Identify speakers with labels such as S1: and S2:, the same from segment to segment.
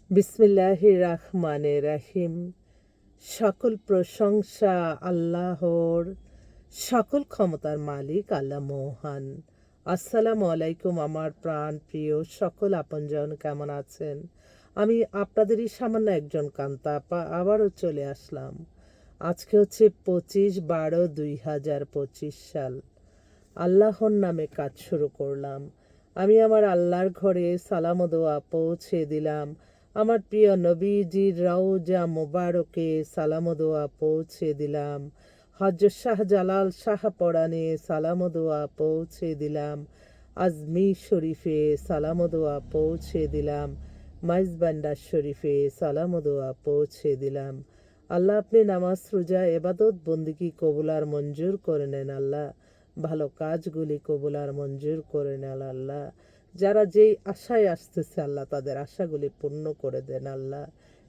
S1: বিসমিল্লাহির রহমানির রহিম। সকল প্রশংসা আল্লাহর, সকল ক্ষমতার মালিক আল্লাহ মহান। আসসালামু আলাইকুম আমার প্রাণ প্রিয় সকল আপনজন, কেমন আছেন? আমি আপনাদেরই সামান্য একজন কান্তা আপা আবারও চলে আসলাম। আজকে হচ্ছে 25/12/2025 সাল। আল্লাহর নামে কাজ শুরু করলাম। আমি আমার আল্লাহর ঘরে সালাম ও দোয়া পৌঁছে দিলাম। আমার প্রিয় নবীজির রওজা মোবারকে সালাম ও দোয়া পৌঁছে দিলাম। হযরত শাহজালাল শাহপরানে সালাম ও দোয়া পৌঁছে দিলাম। আজমি শরীফে সালাম ও দোয়া পৌঁছে দিলাম। মাইজবান্ডার শরীফে সালাম ও দোয়া পৌঁছে দিলাম। আল্লাহ, আপনি নামাজ রোজা এবাদত বন্দিগি কবুল আর মঞ্জুর করে নেন আল্লাহ। ভালো কাজগুলি কবুল আর মঞ্জুর করে নেন আল্লাহ। যারা যেই আশায় আসতেছে আল্লাহ, তাদের আশাগুলি পূর্ণ করে দেন আল্লাহ।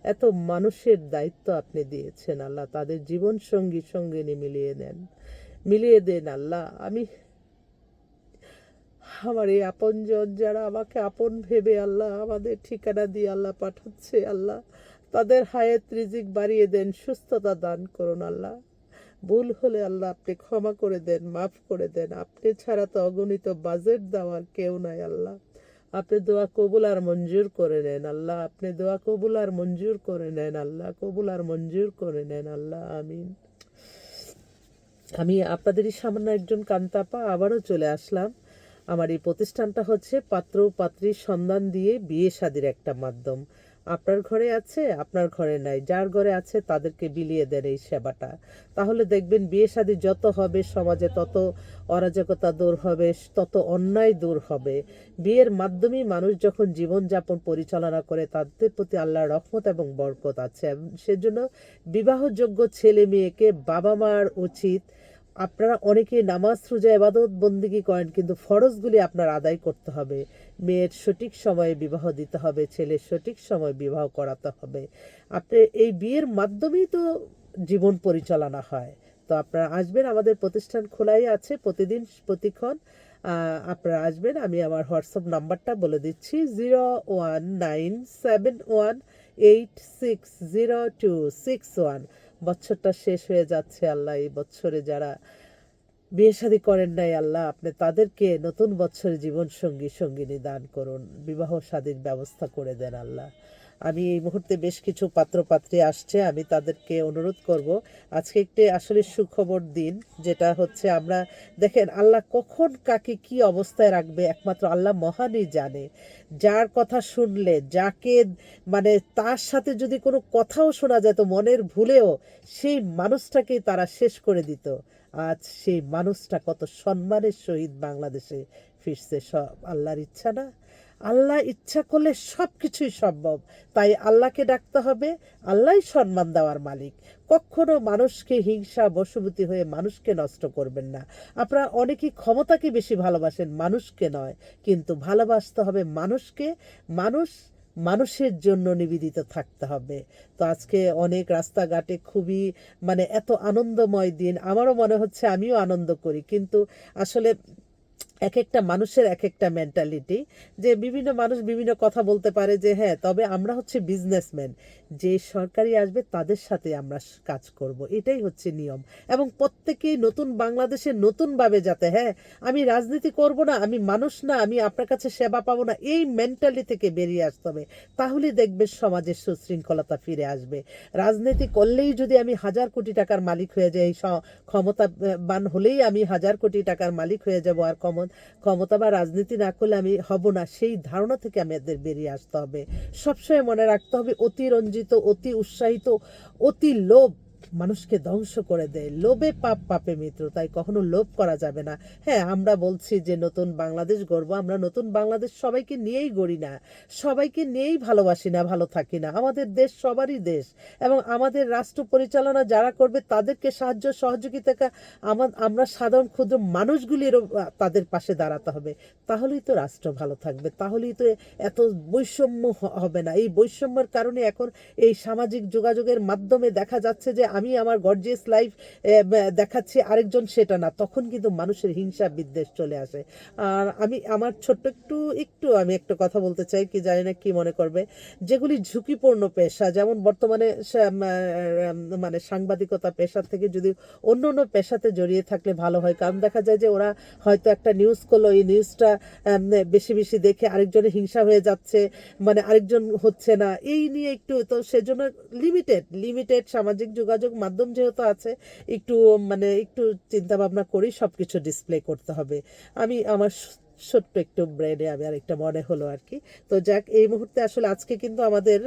S1: এত মানুষের দায়িত্ব আপনি দিয়েছেন আল্লাহ, তাদের জীবন সঙ্গী সঙ্গিনী মিলিয়ে দেন আল্লাহ। আমার এই আপনজন যারা আমাকে আপন ভেবে আল্লাহ আমাদের ঠিকানা দিয়ে আল্লাহ পাঠাচ্ছে আল্লাহ, তাদের হায়াত রিজিক বাড়িয়ে দেন, সুস্থতা দান করুন আল্লাহ। ভুল হলে আল্লাহ আপনি ক্ষমা করে দেন, মাফ করে দেন। আপনি ছাড়া তো অগণিত বাজেট দেওয়ার কেউ নাই আল্লাহ। আপনি দোয়া কবুল আর মঞ্জুর করে নেন আল্লাহ। আপনি দোয়া কবুল আর মঞ্জুর করে নেন আল্লাহ। কবুল আর মঞ্জুর করে নেন আল্লাহ, আমিন। আমি আপনাদেরই সামান্য একজন কান্তাপা আবারও চলে আসলাম। আমার এই প্রতিষ্ঠানটা হচ্ছে পাত্র পাত্রীর সন্ধান দিয়ে বিয়ে শাদির একটা মাধ্যম। আপনার ঘরে আছে, আপনার ঘরে নাই, যার ঘরে আছে তাদেরকে বিলিয়ে দেন এই সেবাটা। তাহলে দেখবেন বিয়ে শাদী যত হবে সমাজে তত অরাজকতা দূর হবে, তত অন্যায় দূর হবে। বিয়ের মাধ্যমেই মানুষ যখন জীবনযাপন পরিচালনা করে, তাদের প্রতি আল্লাহর রহমত এবং বরকত আছে। সেজন্য বিবাহযোগ্য ছেলে মেয়েকে বাবা মার উচিত, আপনারা অনেকেই নামাজ রোজা ইবাদত বন্দিগি করেন, কিন্তু ফরজগুলি আপনার আদায় করতে হবে। মেয়ের সঠিক সময়ে বিবাহ দিতে হবে, ছেলের সঠিক সময়ে বিবাহ করাতে হবে। আপনি এই বিয়ের মাধ্যমেই তো জীবন পরিচালনা হয়। তো আপনারা আসবেন, আমাদের প্রতিষ্ঠান খোলাই আছে প্রতিদিন প্রতিক্ষণ। আপনারা আসবেন। আমি আমার হোয়াটসঅ্যাপ নাম্বারটা বলে দিচ্ছি, 01971860261। বছরটা শেষ হয়ে যাচ্ছে আল্লাহ, এই বছরে যারা বিয়ে শাদী করেন নাই আল্লাহ, আপনি তাদেরকে নতুন বছরে জীবন সঙ্গী সঙ্গিনী দান করুন, বিবাহ শাদীর ব্যবস্থা করে দেন আল্লাহ। আমি এই মুহূর্তে বেশ কিছু পাত্রপাত্রী আসছে, আমি তাদেরকে অনুরোধ করব। আজকে একটি আসলে সুখবর দিন, যেটা হচ্ছে আমরা দেখেন আল্লাহ কখন কাকে কি অবস্থায় রাখবে একমাত্র আল্লাহ মহানই জানে। যার কথা শুনলে, যাকে মানে তার সাথে যদি কোনো কথাও শোনা যেত মনের ভুলেও, সেই মানুষটাকেই তারা শেষ করে দিত। আজ সেই মানুষটা কত সম্মানের সহিত বাংলাদেশে ফিরছে। সব আল্লাহর ইচ্ছা না? আল্লাহ ইচ্ছা করলে সব কিছুই সম্ভব। তাই আল্লাহকে ডাকতে হবে। আল্লাহই সম্মান দেওয়ার মালিক। কখনো মানুষকে হিংসা বশবর্তী হয়ে মানুষকে নষ্ট করবেন না। আপনারা অনেকেই ক্ষমতাকে বেশি ভালোবাসেন, মানুষকে নয়। কিন্তু ভালোবাসতে হবে মানুষকে। মানুষ মানুষের জন্য নিবেদিত থাকতে হবে। তো আজকে অনেক রাস্তাঘাটে খুবই এত আনন্দময় দিন। আমারও মনে হচ্ছে আমিও আনন্দ করি, কিন্তু আসলে এক একটা মানুষের এক একটা মেন্টালিটি, যে বিভিন্ন মানুষ বিভিন্ন কথা বলতে পারে, যে হ্যাঁ তবে আমরা হচ্ছে বিজনেসম্যান, যে সরকারি আসবে তাদের সাথে আমরা কাজ করব, এটাই হচ্ছে নিয়ম। এবং প্রত্যেকেই নতুন বাংলাদেশে নতুনভাবে যাতে, হ্যাঁ আমি রাজনীতি করব না, আমি মানুষ না, আমি আপনার কাছে সেবা পাবো না, এই মেন্টালি থেকে বেরিয়ে আসতে হবে। তাহলেই দেখবে সমাজের সুশৃঙ্খলতা ফিরে আসবে। রাজনীতি করলেই যদি আমি 1,000 কোটি টাকার মালিক হয়ে যাই, ক্ষমতাবান হলেই আমি 1,000 কোটি টাকার মালিক হয়ে যাব, আর ক্ষমতা বা রাজনীতি না করলে আমি হব না, সেই ধারণা থেকে আমাদের বেরিয়ে আসতে হবে। সবসময় মনে রাখতে হবে, অতি রঞ্জিত, অতি উৎসাহিত, অতি লোভ মানুষকে ধ্বংস করে দেয়। লোভে পাপ, পাপে মিত্র। তাই কখনো লোভ করা যাবে না। হ্যাঁ, আমরা বলছি যে নতুন বাংলাদেশ গড়বো, আমরা নতুন বাংলাদেশ সবাইকে নিয়েই গড়ি না, সবাইকে নিয়েই ভালোবাসি না, ভালো থাকি না। আমাদের দেশ সবারই দেশ, এবং আমাদের রাষ্ট্র পরিচালনা যারা করবে তাদেরকে সাহায্য সহযোগিতা আমরা সাধারণ ক্ষুদ্র মানুষগুলিরও তাদের পাশে দাঁড়াতে হবে। তাহলেই তো রাষ্ট্র ভালো থাকবে, তাহলেই তো এত বৈষম্য হবে না। এই বৈষম্যের কারণে এখন এই সামাজিক যোগাযোগের মাধ্যমে দেখা যাচ্ছে যে আমি আমার গর্জিয়াস লাইফ দেখাচ্ছি, আরেকজন সেটা না, তখন কিন্তু মানুষের হিংসা বিদ্বেষ চলে আসে। আর আমি আমার ছোট্ট একটু আমি একটা কথা বলতে চাই, কি জানি না কি মনে করবে, যেগুলি ঝুঁকিপূর্ণ পেশা, যেমন বর্তমানে মানে সাংবাদিকতা পেশার থেকে যদি অন্য অন্য পেশাতে জড়িয়ে থাকলে ভালো হয়। কারণ দেখা যায় যে ওরা হয়তো একটা নিউজ করলো, এই নিউজটা বেশি বেশি দেখে আরেকজনের হিংসা হয়ে যাচ্ছে, মানে আরেকজন হচ্ছে না, এই নিয়ে একটু, তো সেজন্য লিমিটেড সামাজিক যোগাযোগ মাধ্যম যেহেতু আছে, একটু মানে একটু চিন্তা ভাবনা করেই সব কিছু ডিসপ্লে করতে হবে। আমি আমার ছোট্ট একটু ব্রেনে আমি আরেকটা মনে হলো আর কি। তো যাক, এই মুহূর্তে আসলে আজকে কিন্তু আমাদের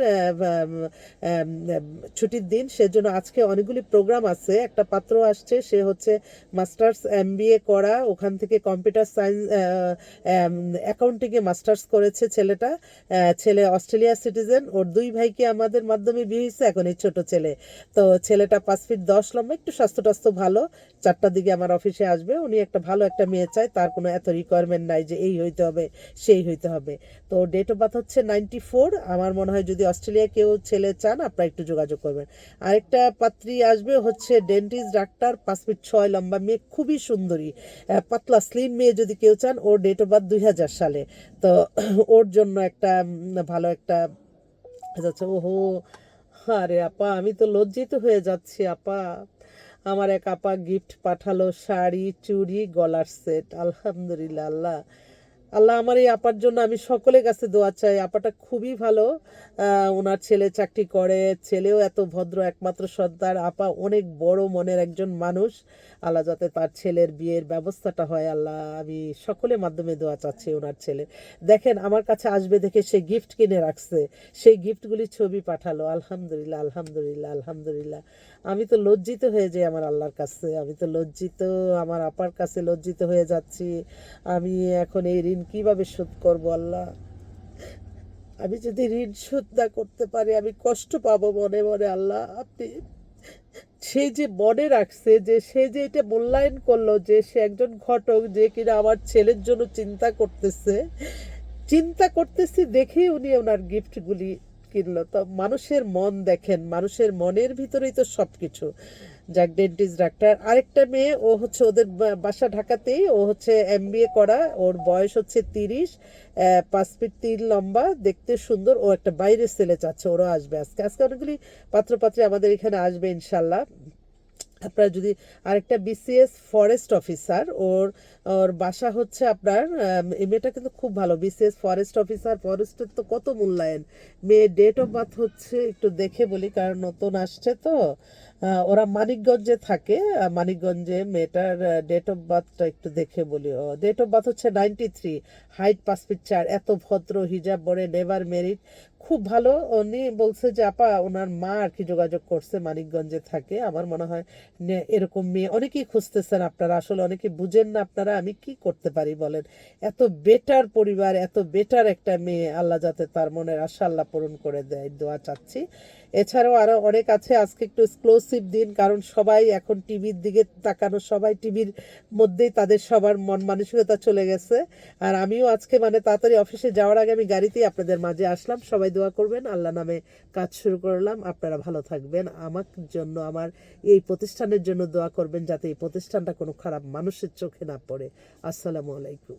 S1: ছুটির দিন, সেজন্য আজকে অনেকগুলি প্রোগ্রাম আছে। একটা পাত্র আসছে, সে হচ্ছে মাস্টার্স MBA করা, ওখান থেকে কম্পিউটার সায়েন্স অ্যাকাউন্টিংয়ে মাস্টার্স করেছে ছেলেটা। ছেলে অস্ট্রেলিয়া সিটিজেন, ওর 2 ভাইকে আমাদের মাধ্যমে বিয়ে হয়েছে, এখন এই ছোট ছেলে। তো ছেলেটা 5 ফিট 10 লম্বা, একটু স্বাস্থ্য টাস্থ্য ভালো। 4টার দিকে আমার অফিসে আসবে। উনি একটা ভালো একটা মেয়ে চায়, তার কোনো এত রিকোয়ারমেন্ট নাই যে এই হইতে হবে সেই হইতে হবে। তো ডেট অফ বার্থ হচ্ছে 94। আমার মনে হয় যদি অস্ট্রেলিয়া কেউ ছেলে চান আপনারা একটু যোগাযোগ করবেন। আরেকটা পাত্রী আসবে, হচ্ছে ডেন্টিস্ট ডাক্তার, 5 ফিট 6 লম্বা মেয়ে, খুবই সুন্দরী, পাতলা স্লিম মেয়ে, যদি কেউ চান। ওর ডেট অফ বার্থ 2000 সালে। তো ওর জন্য একটা ভালো একটা যাচ্ছে। ওহো, আরে আপা, আমি তো লজ্জিত হয়ে যাচ্ছি আপা। আমার এক আপা গিফট পাঠালো, শাড়ি, চুড়ি, গলার সেট। আলহামদুলিল্লাহ। আল্লাহ, আল্লাহ আমার এই আপার জন্য আমি সকলের কাছে দোয়া চাই। আপাটা খুবই ভালো, ওনার ছেলে চাকরি করে, ছেলেও এত ভদ্র, একমাত্র সন্তান। আপা অনেক বড় মনের একজন মানুষ। আল্লাহ যাতে তার ছেলের বিয়ের ব্যবস্থাটা হয়, আল্লাহ আমি সকলের মাধ্যমে দোয়া চাচ্ছি ওনার ছেলে। দেখেন, আমার কাছে আসবে দেখে সে গিফট কিনে রাখছে, সেই গিফটগুলি ছবি পাঠালো। আলহামদুলিল্লাহ, আলহামদুলিল্লাহ, আলহামদুলিল্লাহ। আমি তো লজ্জিত হয়ে যাই আমার আল্লাহর কাছে, আমি তো লজ্জিত, আমার আপার কাছে লজ্জিত হয়ে যাচ্ছি। আমি এখন এই ঋণ কিভাবে শোধ করব আল্লাহ? আমি যদি ঋণ শোধ না করতে পারি আমি কষ্ট পাবো মনে মনে। আল্লাহ, আপনি, সে যে মনে রাখছে, যে সে যে এটা মূল্যায়ন করলো, যে সে একজন ঘটক, যে কিনা আমার ছেলের জন্য চিন্তা করতেছি দেখেই উনি ওনার গিফটগুলি কিনলো। তো মানুষের মন দেখেন, মানুষের মনের ভিতরেই তো সব কিছু। যাক, ডেন্টিস্ট ডাক্তার। আরেকটা মেয়ে, ও হচ্ছে ওদের বাসা ঢাকাতেই, ও হচ্ছে MBA করা, ওর বয়স হচ্ছে 30, 5 ফিট 3 লম্বা, দেখতে সুন্দর। ও একটা বাইরের ছেলে চাচ্ছে, ওরা আসবে আজকে। আজকে অনেকগুলি পাত্রপাত্রী আমাদের এখানে আসবে ইনশাল্লাহ। আপনার যদি, আরেকটা BCS ফরেস্ট অফিসার, ওর ওর বাসা হচ্ছে আপনার, এই মেয়েটা কিন্তু খুব ভালো, BCS ফরেস্ট অফিসার। ফরেস্টের তো কত মূল্যায়ন। মেয়ে ডেট অফ বার্থ হচ্ছে, একটু দেখে বলি কারণ নতুন আসছে তো। ওরা মানিকগঞ্জে থাকে, মানিকগঞ্জে। মেয়েটার ডেট অফ বার্থটা একটু দেখে বলি। ও ডেট অফ বার্থ হচ্ছে 93, হাইট 5 ফিট 4, এত ভদ্র, হিজাব পরে, নেভার মেরিড, খুব ভালো। উনি বলছে যে আপা, ওনার মা আর কি যোগাযোগ করছে, মানিকগঞ্জে থাকে। আমার মনে হয় এরকম মেয়ে অনেকেই খুঁজতেছেন আপনারা, আসলে অনেকে বুঝেন না আপনারা, আমি কি করতে পারি বলেন? এত বেটার পরিবার, এত বেটার একটা মেয়ে, আল্লাহ যাতে তার মনের আশা আল্লাহ পূরণ করে দেয়, দোয়া চাচ্ছি। এছাড়াও আরো অনেক আছে। আজকে একটু এক্সক্লুসিভ দিন, কারণ সবাই এখন টিভির দিকে তাকানো, সবাই টিভির মধ্যেই তাদের সবার মন মানসিকতা চলে গেছে। আর আমিও আজকে মানে তাড়াতাড়ি অফিসে যাওয়ার আগে আমি গাড়িতেই আপনাদের মাঝে আসলাম। সবাই দোয়া করবেন, আল্লাহ নামে কাজ শুরু করলাম। আপনারা ভালো থাকবেন, আমার জন্য, আমার এই প্রতিষ্ঠানের জন্য দোয়া করবেন, যাতে এই প্রতিষ্ঠানটা কোনো খারাপ মানুষের চোখে না পড়ে। আসসালামু আলাইকুম।